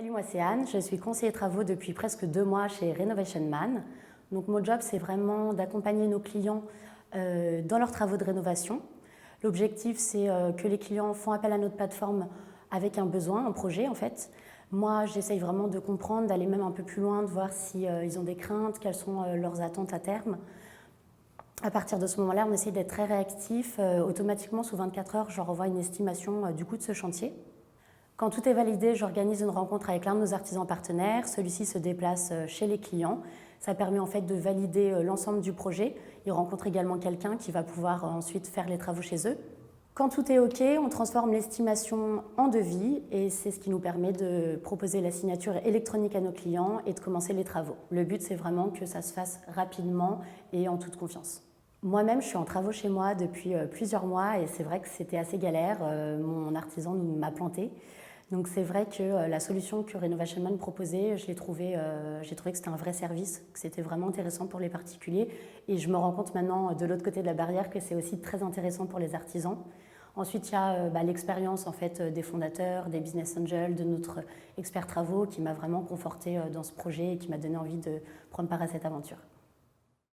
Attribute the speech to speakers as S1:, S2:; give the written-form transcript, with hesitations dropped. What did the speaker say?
S1: Salut, moi c'est Anne, je suis conseiller travaux depuis presque 2 mois chez Renovation Man. Donc mon job c'est vraiment d'accompagner nos clients dans leurs travaux de rénovation. L'objectif c'est que les clients font appel à notre plateforme avec un besoin, un projet en fait. Moi j'essaye vraiment de comprendre, d'aller même un peu plus loin, de voir si ils ont des craintes, quelles sont leurs attentes à terme. À partir de ce moment-là, on essaie d'être très réactif. Automatiquement, sous 24 heures, je leur envoie une estimation du coût de ce chantier. Quand tout est validé, j'organise une rencontre avec l'un de nos artisans partenaires. Celui-ci se déplace chez les clients. Ça permet en fait de valider l'ensemble du projet. Il rencontre également quelqu'un qui va pouvoir ensuite faire les travaux chez eux. Quand tout est OK, on transforme l'estimation en devis et c'est ce qui nous permet de proposer la signature électronique à nos clients et de commencer les travaux. Le but, c'est vraiment que ça se fasse rapidement et en toute confiance. Moi-même, je suis en travaux chez moi depuis plusieurs mois et c'est vrai que c'était assez galère. Mon artisan m'a planté. Donc c'est vrai que la solution que Renovation Man proposait, j'ai trouvé que c'était un vrai service, que c'était vraiment intéressant pour les particuliers. Et je me rends compte maintenant, de l'autre côté de la barrière, que c'est aussi très intéressant pour les artisans. Ensuite, il y a l'expérience en fait, des fondateurs, des business angels, de notre expert travaux qui m'a vraiment conforté dans ce projet et qui m'a donné envie de prendre part à cette aventure.